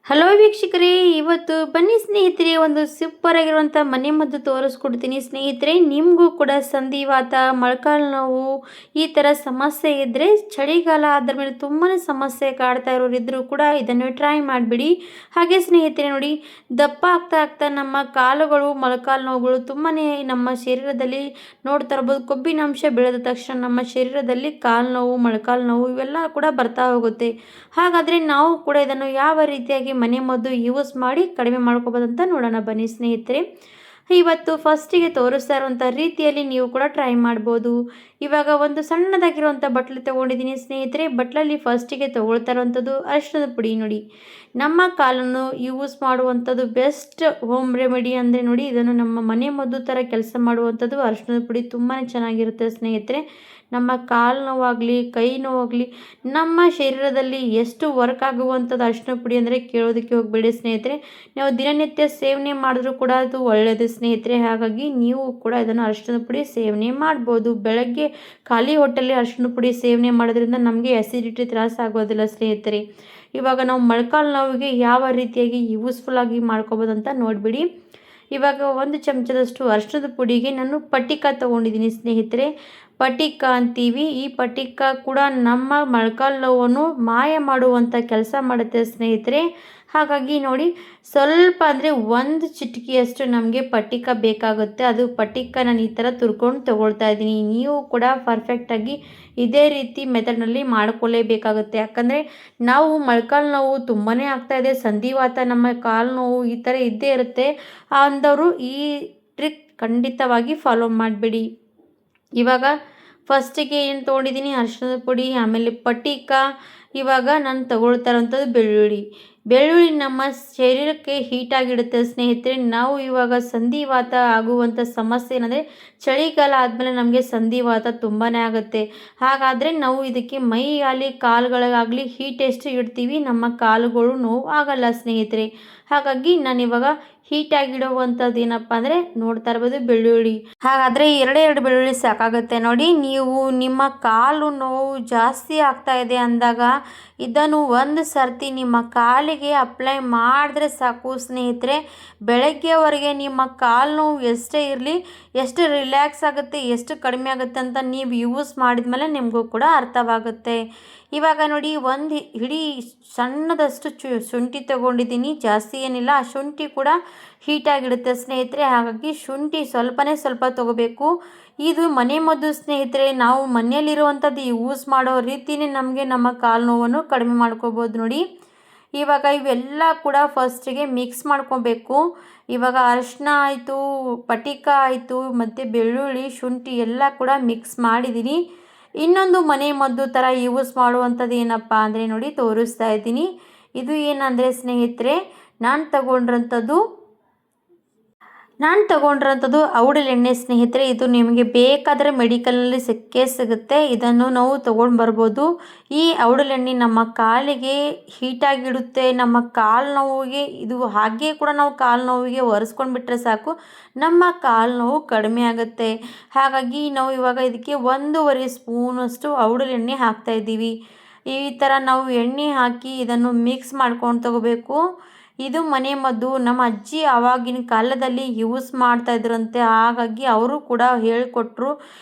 Hello ವೀಕ್ಷಕರೇ, ಇವತ್ತು ಬನ್ನಿ ಸ್ನೇಹಿತರೆ, ಒಂದು ಸೂಪರ್ ಆಗಿರುವಂಥ ಮನೆಮದ್ದು ತೋರಿಸ್ಕೊಡ್ತೀನಿ ಸ್ನೇಹಿತರೆ. ನಿಮಗೂ ಕೂಡ ಸಂಧಿವಾತ, ಮೊಳಕಾಲು ನೋವು ಈ ಥರ ಸಮಸ್ಯೆ ಇದ್ದರೆ, ಚಳಿಗಾಲ ಆದ ಮೇಲೆ ತುಂಬಾ ಸಮಸ್ಯೆ ಕಾಡ್ತಾ ಇರೋರಿದ್ದರೂ ಕೂಡ ಇದನ್ನು ಟ್ರೈ ಮಾಡಿಬಿಡಿ. ಹಾಗೆ ಸ್ನೇಹಿತರೆ ನೋಡಿ, ದಪ್ಪ ಆಗ್ತಾ ಆಗ್ತಾ ನಮ್ಮ ಕಾಲುಗಳು, ಮೊಳಕಾಲು ನೋವುಗಳು ತುಂಬಾ ನಮ್ಮ ಶರೀರದಲ್ಲಿ ನೋಡ್ತಾ ಇರ್ಬೋದು. ಕೊಬ್ಬಿನಾಂಶ ಬೆಳೆದ ತಕ್ಷಣ ನಮ್ಮ ಶರೀರದಲ್ಲಿ ಕಾಲು ನೋವು, ಮೊಳಕಾಲು ನೋವು ಇವೆಲ್ಲ ಕೂಡ ಬರ್ತಾ ಹೋಗುತ್ತೆ. ಹಾಗಾದರೆ ನಾವು ಕೂಡ ಇದನ್ನು ಯಾವ ರೀತಿಯಾಗಿ ಮನೆಮದ್ದು ಯೂಸ್ ಮಾಡಿ ಕಡಿಮೆ ಮಾಡ್ಕೋಬೋದು ಅಂತ ನೋಡೋಣ ಬನ್ನಿ ಸ್ನೇಹಿತರೆ. ಇವತ್ತು ಫಸ್ಟಿಗೆ ತೋರಿಸ್ತಾ ಇರುವಂಥ ರೀತಿಯಲ್ಲಿ ನೀವು ಕೂಡ ಟ್ರೈ ಮಾಡ್ಬೋದು. ಇವಾಗ ಒಂದು ಸಣ್ಣದಾಗಿರುವಂಥ ಬಟ್ಲು ತೊಗೊಂಡಿದ್ದೀನಿ ಸ್ನೇಹಿತರೆ. ಬಟ್ಲಲ್ಲಿ ಫಸ್ಟಿಗೆ ತೊಗೊಳ್ತಾ ಇರುವಂಥದ್ದು ಅರಿಶಿಣದ ಪುಡಿ. ನೋಡಿ, ನಮ್ಮ ಕಾಲನ್ನು ಯೂಸ್ ಮಾಡುವಂಥದ್ದು ಬೆಸ್ಟ್ ಹೋಮ್ ರೆಮಿಡಿ ಅಂದರೆ ನೋಡಿ, ಇದನ್ನು ನಮ್ಮ ಮನೆ ಮದ್ದು ಥರ ಕೆಲಸ ಮಾಡುವಂಥದ್ದು ಅರಿಶಿಣದ ಪುಡಿ ತುಂಬಾ ಚೆನ್ನಾಗಿರುತ್ತೆ ಸ್ನೇಹಿತರೆ. ನಮ್ಮ ಕಾಲು ನೋವಾಗಲಿ, ಕೈ ನೋವಾಗಲಿ, ನಮ್ಮ ಶರೀರದಲ್ಲಿ ಎಷ್ಟು ವರ್ಕ್ ಆಗುವಂಥದ್ದು ಅರಿಶಿಣ ಪುಡಿ ಅಂದರೆ ಕೇಳೋದಕ್ಕೆ ಹೋಗಬೇಡಿ ಸ್ನೇಹಿತರೆ. ನಾವು ದಿನನಿತ್ಯ ಸೇವನೆ ಮಾಡಿದ್ರೂ ಕೂಡ ಅದು ಒಳ್ಳೆಯದು ಸ್ನೇಹಿತರೆ. ಹಾಗಾಗಿ ನೀವು ಕೂಡ ಇದನ್ನು ಅರಿಶಿಣದ ಪುಡಿ ಸೇವನೆ ಮಾಡ್ಬೋದು. ಬೆಳಗ್ಗೆ ಖಾಲಿ ಹೊಟ್ಟೆಯಲ್ಲಿ ಅರಿಶಿಣ ಪುಡಿ ಸೇವನೆ ಮಾಡೋದ್ರಿಂದ ನಮಗೆ ಅಸಿಡಿಟಿ ತ್ರಾಸ ಆಗೋದಿಲ್ಲ ಸ್ನೇಹಿತರೆ. ಇವಾಗ ನಾವು ಮೊಳಕಾಲು ನೋವಿಗೆ ಯಾವ ರೀತಿಯಾಗಿ ಯೂಸ್ಫುಲ್ಲಾಗಿ ಮಾಡ್ಕೋಬೋದು ಅಂತ ನೋಡಿಬಿಡಿ. ಇವಾಗ ಒಂದು ಚಮಚದಷ್ಟು ಅರಿಶಿಣದ ಪುಡಿಗೆ ನಾನು ಪಟಿಕ ತೊಗೊಂಡಿದ್ದೀನಿ ಸ್ನೇಹಿತರೆ. ಪಟಿಕ ಅಂತೀವಿ. ಈ ಪಟಿಕ ಕೂಡ ನಮ್ಮ ಮೊಳಕಾಲು ನೋವನ್ನು ಮಾಯ ಮಾಡುವಂಥ ಕೆಲಸ ಮಾಡುತ್ತೆ ಸ್ನೇಹಿತರೆ. ಹಾಗಾಗಿ ನೋಡಿ, ಸ್ವಲ್ಪ ಅಂದರೆ ಒಂದು ಚಿಟಿಕೆಯಷ್ಟು ನಮಗೆ ಪಟಿಕ ಬೇಕಾಗುತ್ತೆ. ಅದು ಪಟಿಕ ನಾನು ಈ ಥರ ತುರ್ಕೊಂಡು ತೊಗೊಳ್ತಾ ಇದ್ದೀನಿ. ನೀವು ಕೂಡ ಪರ್ಫೆಕ್ಟಾಗಿ ಇದೇ ರೀತಿ ಮೆಥಡ್ನಲ್ಲಿ ಮಾಡ್ಕೊಳ್ಳೇಬೇಕಾಗುತ್ತೆ. ಯಾಕಂದರೆ ನಾವು ಮೊಳಕಾಲು ನೋವು ತುಂಬಾ ಆಗ್ತಾಯಿದೆ, ಸಂಧಿವಾತ, ನಮ್ಮ ಕಾಲು ನೋವು ಈ ಥರ ಇದ್ದೇ ಇರುತ್ತೆ ಅಂದವರು ಈ ಟ್ರಿಕ್ ಖಂಡಿತವಾಗಿ ಫಾಲೋ ಮಾಡಿಬಿಡಿ. ಇವಾಗ ಫಸ್ಟಿಗೆ ಏನು ತೊಗೊಂಡಿದ್ದೀನಿ, ಅರಿಶಿಣದ ಪುಡಿ, ಆಮೇಲೆ ಪಟಿಕ. ಇವಾಗ ನಾನು ತಗೊಳ್ತಾ ಇರೋಂಥದ್ದು ಬೆಳ್ಳುಳ್ಳಿ ನಮ್ಮ ಶರೀರಕ್ಕೆ ಹೀಟಾಗಿಡುತ್ತೆ ಸ್ನೇಹಿತರೆ. ನಾವು ಇವಾಗ ಸಂಧಿವಾತ ಆಗುವಂಥ ಸಮಸ್ಯೆ ಏನಂದರೆ, ಚಳಿಗಾಲ ಆದಮೇಲೆ ನಮಗೆ ಸಂಧಿವಾತ ತುಂಬಾ ಆಗುತ್ತೆ. ಹಾಗಾದರೆ ನಾವು ಇದಕ್ಕೆ ಮೈ ಆಗಲಿ ಕಾಲುಗಳಿಗಾಗಲಿ ಹೀಟ್ ಎಷ್ಟು ಇಡ್ತೀವಿ, ನಮ್ಮ ಕಾಲುಗಳು ನೋವು ಆಗಲ್ಲ ಸ್ನೇಹಿತರೆ. ಹಾಗಾಗಿ ನಾನಿವಾಗ ಹೀಟಾಗಿಡುವಂಥದ್ದು ಏನಪ್ಪ ಅಂದರೆ ನೋಡ್ತಾ ಇರ್ಬೋದು, ಬೆಳ್ಳುಳ್ಳಿ. ಹಾಗಾದರೆ ಎರಡು ಬೆಳ್ಳುಳ್ಳಿ ಸಾಕಾಗುತ್ತೆ ನೋಡಿ. ನೀವು ನಿಮ್ಮ ಕಾಲು ನೋವು ಜಾಸ್ತಿ ಆಗ್ತಾ ಇದೆ ಅಂದಾಗ ಇದನ್ನು ಒಂದು ಸರ್ತಿ ನಿಮ್ಮ ಕಾಲಿಗೆ ಅಪ್ಲೈ ಮಾಡಿದ್ರೆ ಸಾಕು ಸ್ನೇಹಿತರೆ. ಬೆಳಗ್ಗೆವರೆಗೆ ನಿಮ್ಮ ಕಾಲು ನೋವು ಎಷ್ಟೇ ಇರಲಿ, ಎಷ್ಟು ರಿಲ್ಯಾಕ್ಸ್ ಆಗುತ್ತೆ, ಎಷ್ಟು ಕಡಿಮೆ ಆಗುತ್ತೆ ಅಂತ ನೀವು ಯೂಸ್ ಮಾಡಿದ್ಮೇಲೆ ನಿಮಗೂ ಕೂಡ ಅರ್ಥವಾಗುತ್ತೆ. ಇವಾಗ ನೋಡಿ, ಒಂದು ಹಿಡಿ ಸಣ್ಣದಷ್ಟು ಶುಂಠಿ ತೊಗೊಂಡಿದ್ದೀನಿ, ಜಾಸ್ತಿ ಏನಿಲ್ಲ. ಆ ಶುಂಠಿ ಕೂಡ ಹೀಟಾಗಿಡುತ್ತೆ ಸ್ನೇಹಿತರೆ. ಹಾಗಾಗಿ ಶುಂಠಿ ಸ್ವಲ್ಪ ತೊಗೋಬೇಕು. ಇದು ಮನೆ ಮದ್ದು ಸ್ನೇಹಿತರೆ. ನಾವು ಮನೆಯಲ್ಲಿರುವಂಥದ್ದು ಯೂಸ್ ಮಾಡೋ ರೀತಿಯೇ ನಮಗೆ ನಮ್ಮ ಕಾಲು ನೋವನ್ನು ಕಡಿಮೆ ಮಾಡ್ಕೋಬೋದು ನೋಡಿ. ಇವಾಗ ಇವೆಲ್ಲ ಕೂಡ ಫಸ್ಟಿಗೆ ಮಿಕ್ಸ್ ಮಾಡ್ಕೊಬೇಕು. ಇವಾಗ ಅರಿಶಿನ ಆಯಿತು, ಪಟಿಕ ಆಯಿತು, ಮತ್ತು ಬೆಳ್ಳುಳ್ಳಿ, ಶುಂಠಿ ಎಲ್ಲ ಕೂಡ ಮಿಕ್ಸ್ ಮಾಡಿದ್ದೀನಿ. ಇನ್ನೊಂದು ಮನೆ ಮದ್ದು ಥರ ಯೂಸ್ ಮಾಡುವಂಥದ್ದು ಏನಪ್ಪ ಅಂದರೆ ನೋಡಿ, ತೋರಿಸ್ತಾ ಇದ್ದೀನಿ. ಇದು ಏನಂದರೆ ಸ್ನೇಹಿತರೆ, ನಾನು ತಗೊಂಡಿರೋಂಥದ್ದು ಔಡಲೆಣ್ಣೆ ಸ್ನೇಹಿತರೆ. ಇದು ನಿಮಗೆ ಬೇಕಾದರೆ ಮೆಡಿಕಲಲ್ಲಿ ಸಿಗುತ್ತೆ. ಇದನ್ನು ನಾವು ತೊಗೊಂಡು ಬರ್ಬೋದು. ಈ ಔಡಲೆಣ್ಣೆ ನಮ್ಮ ಕಾಲಿಗೆ ಹೀಟಾಗಿಡುತ್ತೆ. ನಮ್ಮ ಕಾಲು ನೋವಿಗೆ ಇದು ಹಾಗೆ ಕೂಡ ನಾವು ಕಾಲು ನೋವಿಗೆ ಒರೆಸ್ಕೊಂಡು ಬಿಟ್ಟರೆ ಸಾಕು, ನಮ್ಮ ಕಾಲು ನೋವು ಕಡಿಮೆ ಆಗುತ್ತೆ. ಹಾಗಾಗಿ ನಾವು ಇವಾಗ ಇದಕ್ಕೆ 1.5 ಸ್ಪೂನಷ್ಟು ಔಡಲೆಣ್ಣೆ ಹಾಕ್ತಾಯಿದ್ದೀವಿ. ಈ ಥರ ನಾವು ಎಣ್ಣೆ ಹಾಕಿ ಇದನ್ನು ಮಿಕ್ಸ್ ಮಾಡ್ಕೊಂಡು ತಗೋಬೇಕು. ಇದು ಮನೆ ಮದ್ದು. ನಮ್ಮ ಅಜ್ಜಿ ಆವಾಗಿನ ಕಾಲದಲ್ಲಿ ಯೂಸ್ ಮಾಡ್ತಾಯಿದ್ರಂತೆ. ಹಾಗಾಗಿ ಅವರು ಕೂಡ ಹೇಳಿಕೊಟ್ರು.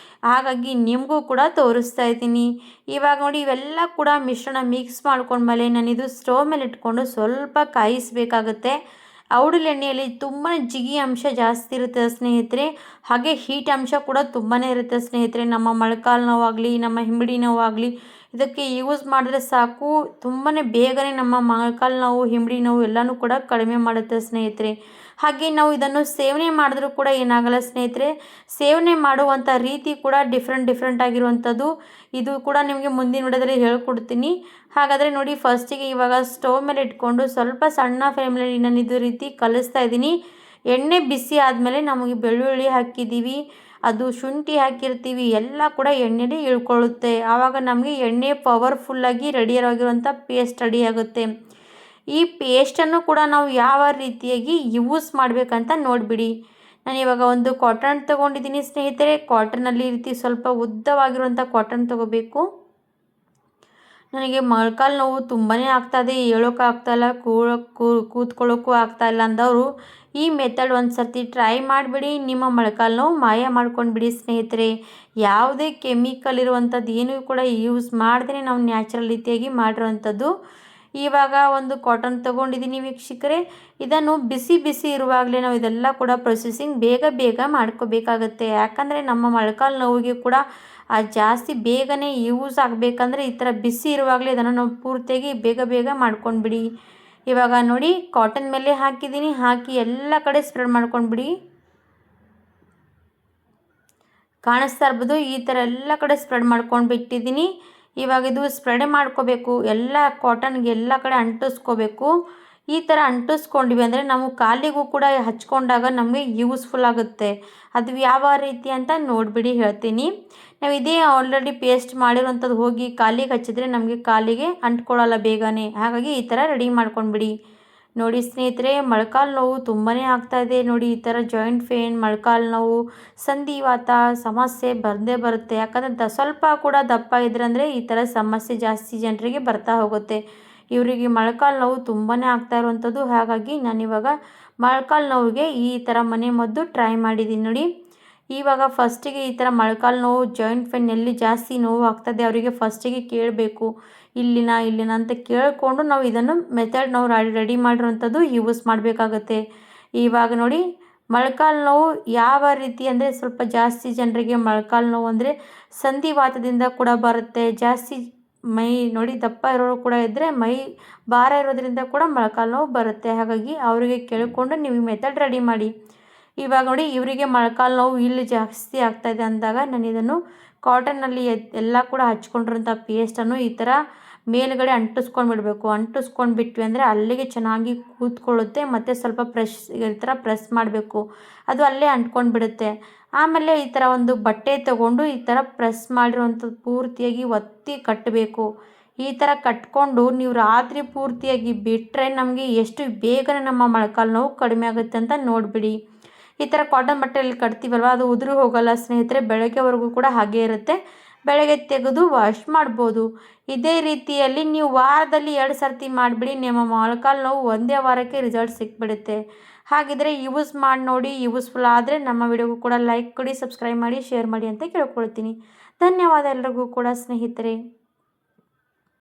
ಹಾಗಾಗಿ ನಿಮಗೂ ಕೂಡ ತೋರಿಸ್ತಾ ಇದ್ದೀನಿ. ಇವಾಗ ನೋಡಿ, ಇವೆಲ್ಲ ಕೂಡ ಮಿಶ್ರಣ ಮಿಕ್ಸ್ ಮಾಡ್ಕೊಂಡ್ಮೇಲೆ ನಾನಿದು ಸ್ಟವ್ ಮೇಲೆ ಇಟ್ಕೊಂಡು ಸ್ವಲ್ಪ ಕಾಯಿಸಬೇಕಾಗತ್ತೆ. ಔಡಲೆಣ್ಣೆಯಲ್ಲಿ ತುಂಬಾ ಜಿಗಿ ಅಂಶ ಜಾಸ್ತಿ ಇರುತ್ತೆ ಸ್ನೇಹಿತರೆ. ಹಾಗೆ ಹೀಟ್ ಅಂಶ ಕೂಡ ತುಂಬಾ ಇರುತ್ತೆ ಸ್ನೇಹಿತರೆ. ನಮ್ಮ ಮೊಳಕಾಲು ನೋವಾಗಲಿ, ನಮ್ಮ ಹಿಂಬಡಿ ನೋವಾಗಲಿ ಇದಕ್ಕೆ ಯೂಸ್ ಮಾಡಿದ್ರೆ ಸಾಕು, ತುಂಬಾ ಬೇಗನೆ ನಮ್ಮ ಮೊಳಕಾಲು ನೋವು, ಹಿಂಬಡಿ ನೋವು ಎಲ್ಲನೂ ಕೂಡ ಕಡಿಮೆ ಮಾಡುತ್ತೆ ಸ್ನೇಹಿತರೆ. ಹಾಗೆ ನಾವು ಇದನ್ನು ಸೇವನೆ ಮಾಡಿದ್ರೂ ಕೂಡ ಏನಾಗಲ್ಲ ಸ್ನೇಹಿತರೆ. ಸೇವನೆ ಮಾಡುವಂಥ ರೀತಿ ಕೂಡ ಡಿಫ್ರೆಂಟ್ ಆಗಿರುವಂಥದ್ದು. ಇದು ಕೂಡ ನಿಮಗೆ ಮುಂದಿನ ವಿಡಿಯೋದಲ್ಲಿ ಹೇಳ್ಕೊಡ್ತೀನಿ. ಹಾಗಾದರೆ ನೋಡಿ, ಫಸ್ಟಿಗೆ ಇವಾಗ ಸ್ಟವ್ ಮೇಲೆ ಇಟ್ಕೊಂಡು ಸ್ವಲ್ಪ ಸಣ್ಣ ಫ್ಲೇಮಲ್ಲಿ ನಾನು ಇದು ರೀತಿ ಕಲಿಸ್ತಾ ಇದ್ದೀನಿ. ಎಣ್ಣೆ ಬಿಸಿ ಆದಮೇಲೆ ನಮಗೆ ಬೆಳ್ಳುಳ್ಳಿ ಹಾಕಿದ್ದೀವಿ, ಅದು ಶುಂಠಿ ಹಾಕಿರ್ತೀವಿ, ಎಲ್ಲ ಕೂಡ ಎಣ್ಣೆಲಿ ಇಳ್ಕೊಳ್ಳುತ್ತೆ. ಆವಾಗ ನಮಗೆ ಎಣ್ಣೆ ಪವರ್ಫುಲ್ಲಾಗಿ ರೆಡಿಯಾಗಿರುವಂಥ ಪೇಸ್ಟ್ ರೆಡಿ ಆಗುತ್ತೆ. ಈ ಪೇಸ್ಟನ್ನು ಕೂಡ ನಾವು ಯಾವ ರೀತಿಯಾಗಿ ಯೂಸ್ ಮಾಡಬೇಕಂತ ನೋಡಿಬಿಡಿ. ನಾನಿವಾಗ ಒಂದು ಕಾಟನ್ ತೊಗೊಂಡಿದ್ದೀನಿ ಸ್ನೇಹಿತರೆ. ಕಾಟನಲ್ಲಿ ಈ ರೀತಿ ಸ್ವಲ್ಪ ಉದ್ದವಾಗಿರುವಂಥ ಕಾಟನ್ ತೊಗೋಬೇಕು. ನನಗೆ ಮೊಳಕಾಲು ನೋವು ತುಂಬಾ ಆಗ್ತಾಯಿದೆ, ಹೇಳೋಕೆ ಆಗ್ತಾಯಿಲ್ಲ, ಕೂತ್ಕೊಳ್ಳೋಕ್ಕೂ ಆಗ್ತಾಯಿಲ್ಲ ಅಂದವರು ಈ ಮೆಥಡ್ ಒಂದು ಸರ್ತಿ ಟ್ರೈ ಮಾಡಿಬಿಡಿ. ನಿಮ್ಮ ಮೊಳಕಾಲು ನೋವು ಮಾಯ ಮಾಡ್ಕೊಂಡ್ಬಿಡಿ ಸ್ನೇಹಿತರೆ. ಯಾವುದೇ ಕೆಮಿಕಲ್ ಇರುವಂಥದ್ದು ಏನೂ ಕೂಡ ಯೂಸ್ ಮಾಡ್ದೇ ನಾವು ನ್ಯಾಚುರಲ್ ರೀತಿಯಾಗಿ ಮಾಡಿರೋವಂಥದ್ದು. ಇವಾಗ ಒಂದು ಕಾಟನ್ ತೊಗೊಂಡಿದ್ದೀನಿ ವೀಕ್ಷಕರೇ. ಇದನ್ನು ಬಿಸಿ ಬಿಸಿ ಇರುವಾಗಲೇ ನಾವು ಇದೆಲ್ಲ ಕೂಡ ಪ್ರೊಸೆಸಿಂಗ್ ಬೇಗ ಬೇಗ ಮಾಡ್ಕೋಬೇಕಾಗತ್ತೆ. ಯಾಕಂದರೆ ನಮ್ಮ ಮೊಳಕಾಲು ನೋವಿಗೆ ಕೂಡ ಜಾಸ್ತಿ ಬೇಗನೆ ಯೂಸ್ ಆಗಬೇಕಂದ್ರೆ ಈ ಥರ ಬಿಸಿ ಇರುವಾಗಲೇ ಇದನ್ನು ನಾವು ಪೂರ್ತಿಯಾಗಿ ಬೇಗ ಬೇಗ ಮಾಡ್ಕೊಂಡ್ಬಿಡಿ. ಇವಾಗ ನೋಡಿ ಕಾಟನ್ ಮೇಲೆ ಹಾಕಿದ್ದೀನಿ, ಹಾಕಿ ಎಲ್ಲ ಕಡೆ ಸ್ಪ್ರೆಡ್ ಮಾಡ್ಕೊಂಡ್ಬಿಡಿ. ಕಾಣಿಸ್ತಾ ಇರ್ಬೋದು, ಈ ಥರ ಎಲ್ಲ ಕಡೆ ಸ್ಪ್ರೆಡ್ ಮಾಡ್ಕೊಂಡು ಬಿಟ್ಟಿದ್ದೀನಿ. ಇವಾಗ ಇದು ಸ್ಪ್ರೆಡ್ ಮಾಡ್ಕೋಬೇಕು, ಎಲ್ಲ ಕಾಟನ್ಗೆ ಎಲ್ಲ ಕಡೆ ಅಂಟಿಸ್ಕೋಬೇಕು. ಈ ಥರ ಅಂಟಿಸ್ಕೊಂಡಿವಿ ಅಂದರೆ ನಾವು ಕಾಲಿಗೂ ಕೂಡ ಹಚ್ಕೊಂಡಾಗ ನಮಗೆ ಯೂಸ್ಫುಲ್ ಆಗುತ್ತೆ. ಅದು ಯಾವ ರೀತಿ ಅಂತ ನೋಡಿಬಿಡಿ ಹೇಳ್ತೀನಿ. ನಾವು ಇದೇ ಆಲ್ರೆಡಿ ಪೇಸ್ಟ್ ಮಾಡಿರೋಂಥದ್ದು ಹೋಗಿ ಕಾಲಿಗೆ ಹಚ್ಚಿದ್ರೆ ನಮಗೆ ಕಾಲಿಗೆ ಅಂಟ್ಕೊಳ್ಳಲ್ಲ ಬೇಗನೆ. ಹಾಗಾಗಿ ಈ ಥರ ರೆಡಿ ಮಾಡ್ಕೊಂಡ್ಬಿಡಿ. ನೋಡಿ ಸ್ನೇಹಿತರೆ, ಮೊಳಕಾಲು ನೋವು ತುಂಬಾ ಆಗ್ತಾಯಿದೆ. ನೋಡಿ ಈ ಥರ ಜಾಯಿಂಟ್ ಪೇನ್, ಮೊಳಕಾಲು ನೋವು, ಸಂಧಿವಾತ ಸಮಸ್ಯೆ ಬಂದೇ ಬರುತ್ತೆ. ಯಾಕಂದರೆ ಸ್ವಲ್ಪ ಕೂಡ ದಪ್ಪ ಇದ್ರೆ ಅಂದರೆ ಈ ಥರ ಸಮಸ್ಯೆ ಜಾಸ್ತಿ ಜನರಿಗೆ ಬರ್ತಾ ಹೋಗುತ್ತೆ. ಇವರಿಗೆ ಮೊಳಕಾಲು ನೋವು ತುಂಬಾ ಆಗ್ತಾ ಇರುವಂಥದ್ದು. ಹಾಗಾಗಿ ನಾನಿವಾಗ ಮೊಳಕಾಲು ನೋವಿಗೆ ಈ ಥರ ಮನೆ ಮದ್ದು ಟ್ರೈ ಮಾಡಿದ್ದೀನಿ ನೋಡಿ. ಇವಾಗ ಫಸ್ಟಿಗೆ ಈ ಥರ ಮೊಳಕಾಲು ನೋವು, ಜಾಯಿಂಟ್ ಪೇನ್ ಎಲ್ಲಿ ಜಾಸ್ತಿ ನೋವು ಆಗ್ತದೆ ಅವರಿಗೆ ಫಸ್ಟಿಗೆ ಕೇಳಬೇಕು, ಇಲ್ಲಿನ ಅಂತ ಕೇಳಿಕೊಂಡು ನಾವು ಇದನ್ನು ಮೆಥಡ್ ನಾವು ರೆಡಿ ಮಾಡಿರೋವಂಥದ್ದು ಯೂಸ್ ಮಾಡಬೇಕಾಗತ್ತೆ. ಇವಾಗ ನೋಡಿ ಮೊಳಕಾಲು ನೋವು ಯಾವ ರೀತಿ ಅಂದರೆ ಸ್ವಲ್ಪ ಜಾಸ್ತಿ ಜನರಿಗೆ ಮೊಳಕಾಲು ನೋವು ಅಂದರೆ ಸಂಧಿವಾತದಿಂದ ಕೂಡ ಬರುತ್ತೆ. ಜಾಸ್ತಿ ಮೈ ನೋಡಿ ದಪ್ಪ ಇರೋರು ಕೂಡ ಇದ್ದರೆ ಮೈ ಭಾರ ಇರೋದ್ರಿಂದ ಕೂಡ ಮೊಳಕಾಲು ನೋವು ಬರುತ್ತೆ. ಹಾಗಾಗಿ ಅವರಿಗೆ ಕೇಳಿಕೊಂಡು ನೀವು ಮೆಥಡ್ ರೆಡಿ ಮಾಡಿ. ಇವಾಗ ನೋಡಿ ಇವರಿಗೆ ಮೊಳಕಾಲು ನೋವು ಇಲ್ಲಿ ಜಾಸ್ತಿ ಆಗ್ತಾಯಿದೆ ಅಂದಾಗ ನಾನು ಇದನ್ನು ಕಾಟನ್ನಲ್ಲಿ ಎಲ್ಲ ಕೂಡ ಹಚ್ಕೊಂಡಿರೋಂಥ ಪೇಸ್ಟನ್ನು ಈ ಥರ ಮೇಲುಗಡೆ ಅಂಟಿಸ್ಕೊಂಡ್ಬಿಡ್ಬೇಕು. ಅಂಟಿಸ್ಕೊಂಡು ಬಿಟ್ವಿ ಅಂದರೆ ಅಲ್ಲಿಗೆ ಚೆನ್ನಾಗಿ ಕೂತ್ಕೊಳ್ಳುತ್ತೆ. ಮತ್ತು ಸ್ವಲ್ಪ ಈ ಥರ ಪ್ರೆಸ್ ಮಾಡಬೇಕು, ಅದು ಅಲ್ಲೇ ಅಂಟ್ಕೊಂಡು ಬಿಡುತ್ತೆ. ಆಮೇಲೆ ಈ ಥರ ಒಂದು ಬಟ್ಟೆ ತೊಗೊಂಡು ಈ ಥರ ಪ್ರೆಸ್ ಮಾಡಿರೋವಂಥದ್ದು ಪೂರ್ತಿಯಾಗಿ ಒತ್ತಿ ಕಟ್ಟಬೇಕು. ಈ ಥರ ಕಟ್ಕೊಂಡು ನೀವು ರಾತ್ರಿ ಪೂರ್ತಿಯಾಗಿ ಬಿಟ್ಟರೆ ನಮಗೆ ಎಷ್ಟು ಬೇಗನೆ ನಮ್ಮ ಮೊಳಕಾಲು ನೋವು ಕಡಿಮೆ ಆಗುತ್ತೆ ಅಂತ ನೋಡಿಬಿಡಿ. ಈ ಥರ ಕಾಟನ್ ಬಟ್ಟೆಯಲ್ಲಿ ಕಟ್ತೀವಲ್ವ, ಅದು ಉದುರು ಹೋಗಲ್ಲ ಸ್ನೇಹಿತರೆ. ಬೆಳಗ್ಗೆವರೆಗೂ ಕೂಡ ಹಾಗೇ ಇರುತ್ತೆ. ಬೆಳಗ್ಗೆ ತೆಗೆದು ವಾಶ್ ಮಾಡ್ಬೋದು. ಇದೇ ರೀತಿಯಲ್ಲಿ ನೀವು ವಾರದಲ್ಲಿ 2 ಸರ್ತಿ ಮಾಡಿಬಿಡಿ. ನಿಮ್ಮ ಮೊಳಕಾಲು ನೋವು ಒಂದೇ ವಾರಕ್ಕೆ ರಿಸಲ್ಟ್ ಸಿಕ್ಬಿಡುತ್ತೆ. ಹಾಗಿದ್ರೆ ಯೂಸ್ ಮಾಡಿ ನೋಡಿ. ಯೂಸ್ಫುಲ್ ಆದರೆ ನಮ್ಮ ವಿಡಿಯೋಗೂ ಕೂಡ ಲೈಕ್ ಕೊಡಿ, ಸಬ್ಸ್ಕ್ರೈಬ್ ಮಾಡಿ, ಶೇರ್ ಮಾಡಿ ಅಂತ ಕೇಳ್ಕೊಳ್ತೀನಿ. ಧನ್ಯವಾದ ಎಲ್ರಿಗೂ ಕೂಡ ಸ್ನೇಹಿತರೆ.